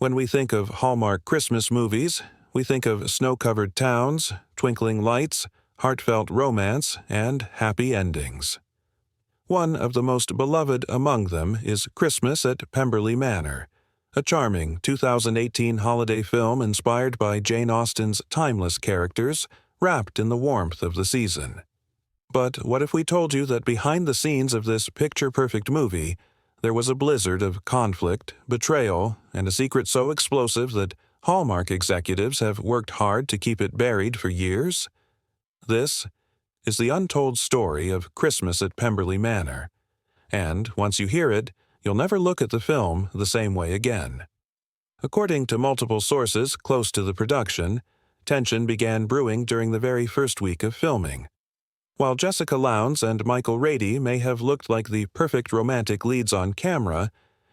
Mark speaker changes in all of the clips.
Speaker 1: When we think of Hallmark Christmas movies, we think of snow-covered towns, twinkling lights, heartfelt romance, and happy endings. One of the most beloved among them is Christmas at Pemberley Manor, a charming 2018 holiday film inspired by Jane Austen's timeless characters, wrapped in the warmth of the season. But what if we told you that behind the scenes of this picture-perfect movie, there was a blizzard of conflict, betrayal, and a secret so explosive that Hallmark executives have worked hard to keep it buried for years? This is the untold story of Christmas at Pemberley Manor, and once you hear it, you'll never look at the film the same way again. According to multiple sources close to the production, tension began brewing during the very first week of filming. While Jessica Lowndes and Michael Rady may have looked like the perfect romantic leads on camera,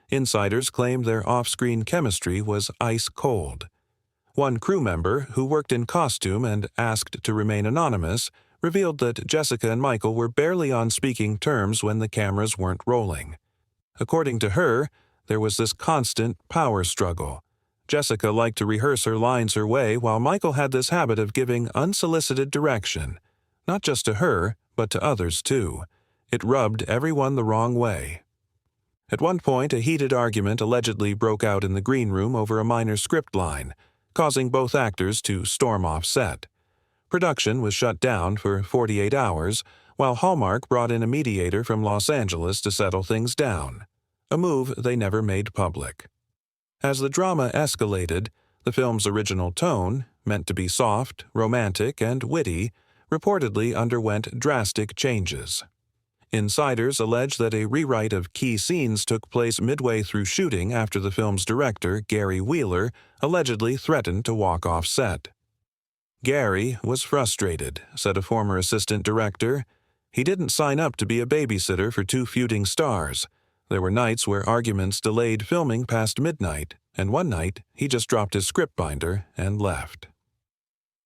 Speaker 1: insiders claim their off-screen chemistry was ice cold. One crew member, who worked in costume and asked to remain anonymous, revealed that Jessica and Michael were barely on speaking terms when the cameras weren't rolling. According to her, there was this constant power struggle. Jessica liked to rehearse her lines her way, while Michael had this habit of giving unsolicited direction, not just to her, but to others too. It rubbed everyone the wrong way. At one point, a heated argument allegedly broke out in the green room over a minor script line, causing both actors to storm off set. Production was shut down for 48 hours, while Hallmark brought in a mediator from Los Angeles to settle things down, a move they never made public. As the drama escalated, the film's original tone, meant to be soft, romantic, and witty, reportedly underwent drastic changes. Insiders allege that a rewrite of key scenes took place midway through shooting after the film's director, Gary Wheeler, allegedly threatened to walk off set. Gary was frustrated, said a former assistant director. He didn't sign up to be a babysitter for two feuding stars. There were nights where arguments delayed filming past midnight, and one night he just dropped his script binder and left.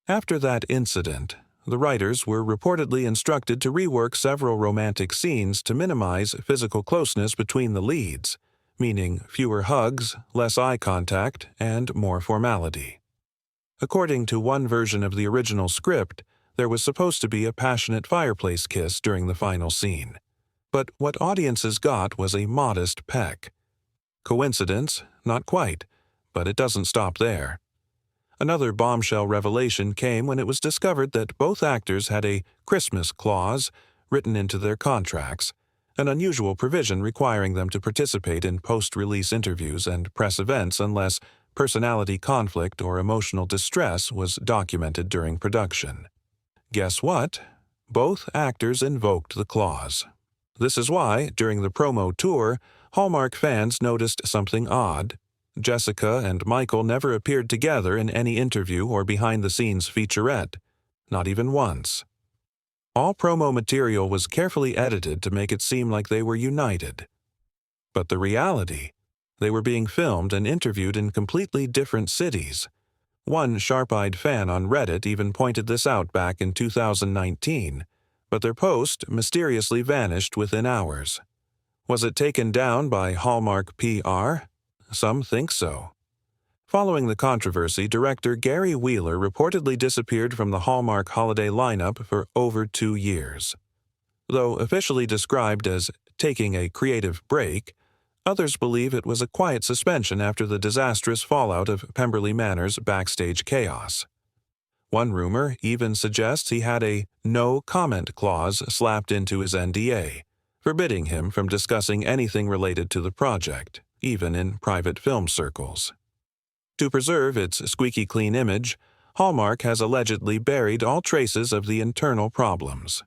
Speaker 1: After that incident, the writers were reportedly instructed to rework several romantic scenes to minimize physical closeness between the leads, meaning fewer hugs, less eye contact, and more formality. According to one version of the original script, there was supposed to be a passionate fireplace kiss during the final scene. But what audiences got was a modest peck. Coincidence? Not quite, but it doesn't stop there. Another bombshell revelation came when it was discovered that both actors had a Christmas clause written into their contracts, an unusual provision requiring them to participate in post-release interviews and press events unless personality conflict or emotional distress was documented during production. Guess what? Both actors invoked the clause. This is why, during the promo tour, Hallmark fans noticed something odd. Jessica and Michael never appeared together in any interview or behind-the-scenes featurette, not even once. All promo material was carefully edited to make it seem like they were united. But the reality? They were being filmed and interviewed in completely different cities. One sharp-eyed fan on Reddit even pointed this out back in 2019, but their post mysteriously vanished within hours. Was it taken down by Hallmark PR? Some think so. Following the controversy, director Gary Wheeler reportedly disappeared from the Hallmark holiday lineup for over 2 years. Though officially described as taking a creative break, others believe it was a quiet suspension after the disastrous fallout of Pemberley Manor's backstage chaos. One rumor even suggests he had a no-comment clause slapped into his NDA, forbidding him from discussing anything related to the project, even in private film circles. To preserve its squeaky clean image, Hallmark has allegedly buried all traces of the internal problems.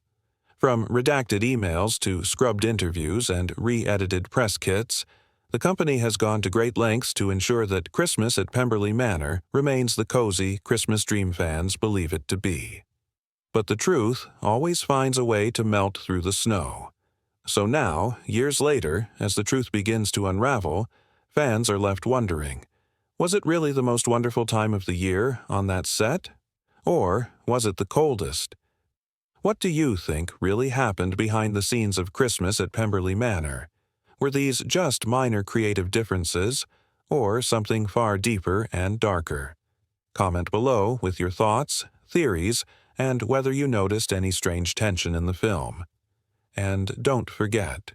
Speaker 1: From redacted emails to scrubbed interviews and re-edited press kits, the company has gone to great lengths to ensure that Christmas at Pemberley Manor remains the cozy Christmas dream fans believe it to be. But the truth always finds a way to melt through the snow. So now, years later, as the truth begins to unravel, fans are left wondering, was it really the most wonderful time of the year on that set? Or was it the coldest? What do you think really happened behind the scenes of Christmas at Pemberley Manor? Were these just minor creative differences, or something far deeper and darker? Comment below with your thoughts, theories, and whether you noticed any strange tension in the film. And don't forget,